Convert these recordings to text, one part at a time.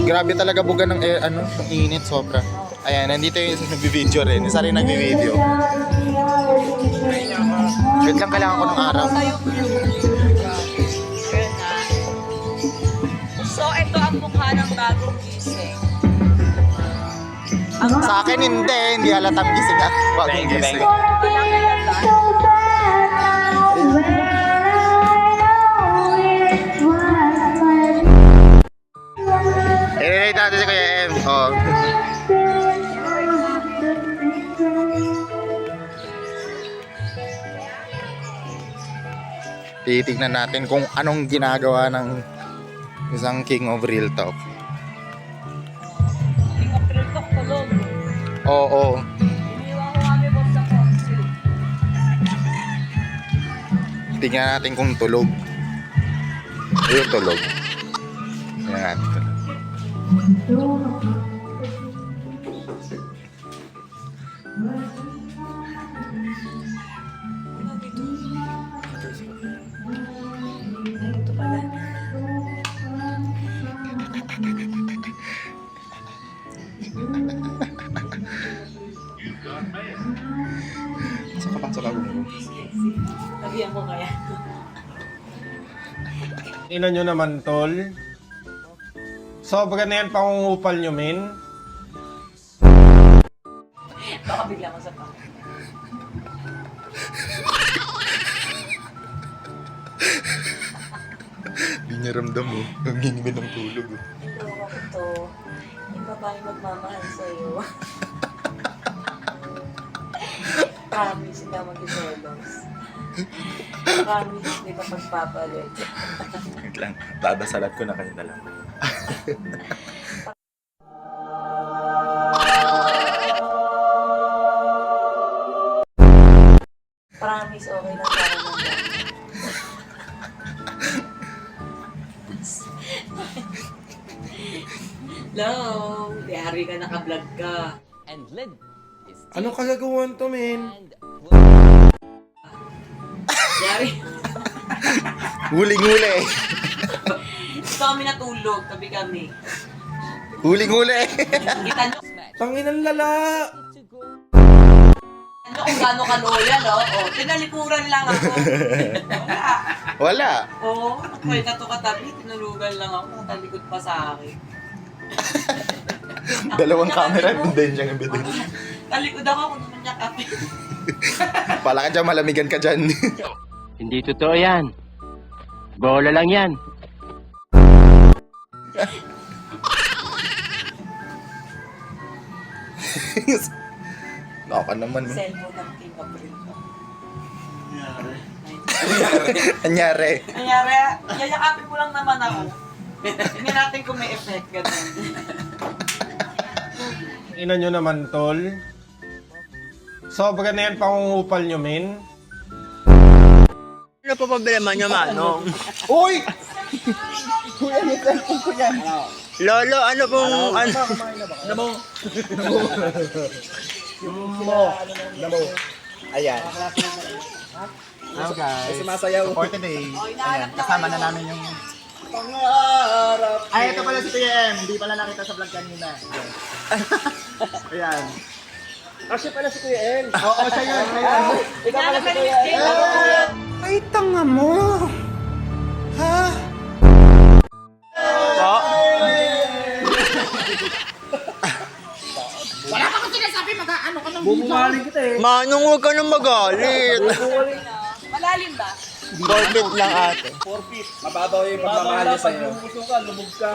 Grabe talaga buga ng ng init sobra. Ayan, nandito yung isa nagbi-video rin. Isa rin nagbi-video. Wait lang, kailangan ko ng araw. So, ito ang mukha ng bagong gising. Sa akin hindi halatang gising at bagong gising. I-relate natin si Kuya M. Oh. Titignan natin kung anong ginagawa ng isang King of Real Talk. King of Real Talk, tulog. Oo. Iniwan ko kami boss sa kotse. Tingnan natin kung tulog. Ayun, tulog. Yan. Ito pala. Saka pa sa bagong mo. Sabihan ko kaya. Ina nyo naman, tol. Sobra na yan pangungupal nyo, min. Baka bigla ko sa pa. Hindi niya ramdam mo. Ang gingi ng tulog. Ito ako to. Yung babae magmamahal sa'yo. Promise, hindi ako mag-selos. Promise, hindi ka pagpapalit. Wait lang. Babasalat ko na kayo na lang. Promise, okay lang sa akin ng Hello! Diary ka, naka-vlog ka. And lid is Ano kagagawan to, min? and Diary, Huling-huli. ito kami natulog, tabi kami. Huling-huli. Kita nyo, Tanginan lala! to go ano kung gano'n ka loyal, oh. Oh, tinalikuran lang ako. Wala. Wala. Oo, pwede na to katabi, tinulugan lang ako, talikod pa sa akin. Dalawang camera, hindi niyang ebidensya. Talikod ako kung naman niya kape. Pala ka dyan, malamigan ka dyan. Hindi totoo yan. Bola lang yan. Naka naman. No? Cellphone ng King of Real Talk. Anyari. Nangyari, yayakapin mo lang naman ako. Tingnan natin kung may effect ganun. Ina nyo naman, tol. Sobra na yan pangungupal nyo, min. Ano pa problema niyo, Manong? Uy! Kuya, yung cellphone ko yan. Lolo, ano pong... Namo. Ayan. Hello guys. Sumasayaw. For today. Ayan. Kasama na namin yung pangarap. Ay, ito pala si PM. Hindi pala nakita sa vlog kanina. Ayan. Kasi pala si Kuya El. Oo, siya yun. Ikaw pala si Kuya El. Ay, tanga mo! Ha? Bubumaling kita eh. Manong, huwag ka nang magalit. Malalim ba? Golpit lang ate. 4 feet. Mababaw yung pagmamahal niya sa'yo. Pag ka, lumog ka.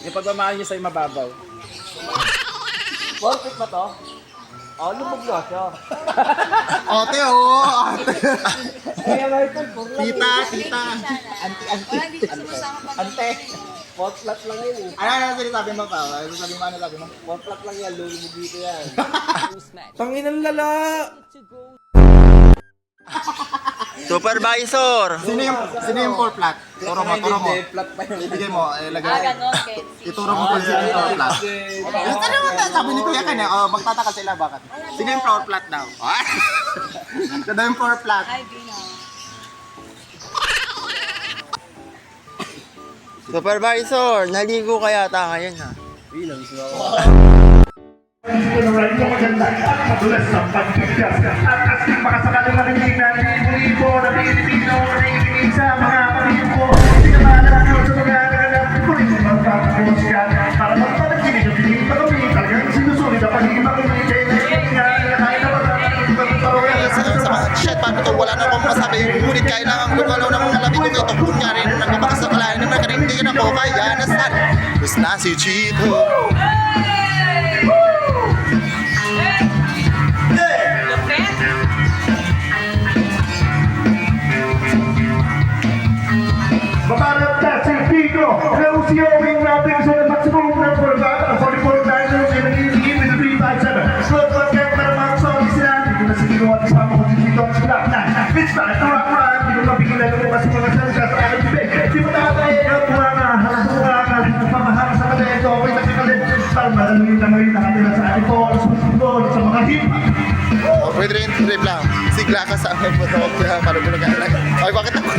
Yung pagmamahal niya sa'yo mababaw. 4 feet ba to? Ah, lumog na siya. Ate, oo. Ate. Kaya Michael, for lang. Tita. Wala, hindi ko sumasama pa. Ante. 4 flat lang yun eh. Ano sinasabi mo pa? Ano sabi mo? 4 flat lang yan, lumog dito yan. match. Tanginan lala! To go Supervisor! Sino yung 4 flat? Turo mo. Flat pa yun. Ibigay mo. Lagay. Ganon, Ken. Ituro mo kung sino yung 4 flat. Ano mo sabi ni Kuya Ken eh? Oh, magtataka sila bakit. Sino yung 4 flat daw? Sino yung 4 flat? Ay, Gina. Supervisor, naligo ka yata ngayon ha? Radyo maganda at madulas ang pagkikas at asking makasakaling marinig na libo-libo na Pilipino nakikinig sa mga kapatid ko. Pinamalaan ko sa mga naganap ko rin magpapagos ka para magpanaginig ang piling pa kami talagang sinusulit ang pagiging makinig nga kahit na Sa mga shit, paano to? Wala na akong masabi. Ngunit kailangan ko galaw ng mga labi ko ito. Kunyari nung nagpapakasakalain na nakarindigan ako kaya nasan. Tapos na si Chito. Lupet. Mabalap na si Pico, nausiyoing natin sa maximum number of 44 diners in an evening with the 357. Slow but get para mga songs sila. Hindi ko na siguro at isama ko dito ang silap na. It's time to rock rhyme. Hindi ko mapigilan ng mga mga salsa sa aking bibig. Di mo nakakaya ang mga halang mga pamahal sa kalento. Okay na si kalento. Palmalaluin na ngayon nakatira sa ating balls, sa mga hip-hop. Pwede rin trip lang. Sigla ka sa akin mo ito. Kaya marunong ka lang. Ay, bakit ako?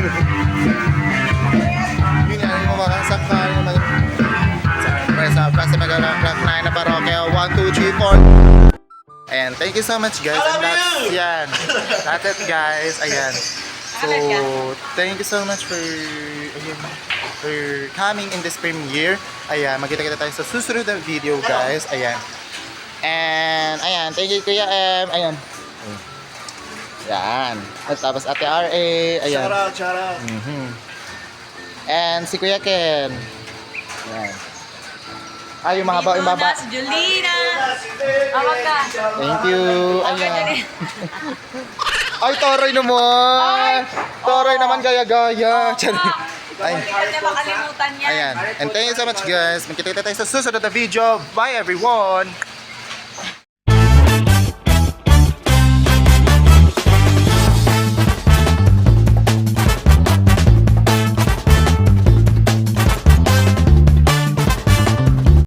Yun nga, yung mga sakal. Sa Prasa Magalang 9 na parokya. 1, 2, 3, 4. And thank you so much guys. And that's, yan. That's it guys. Ayan. So, thank you so much for coming in this premiere. Ayan, magkita-kita tayo sa susunod na video guys. Ayan. And, ayan, thank you Kuya M. Ayan. Yan. At tapos Ate R.A. Ayan. Shout out. And si Kuya Ken. Ayan. Ay, yung mahaba, yung mahaba. Si Jolina. Awag ka. Thank you. Okay, Ayan. Jolina. Ay, Toroy naman. Toroy naman gaya-gaya. Ay. Hindi ka niya makalimutan yan. Ayan. And thank you so much guys. Magkita-kita tayo sa susunod na video. Bye everyone.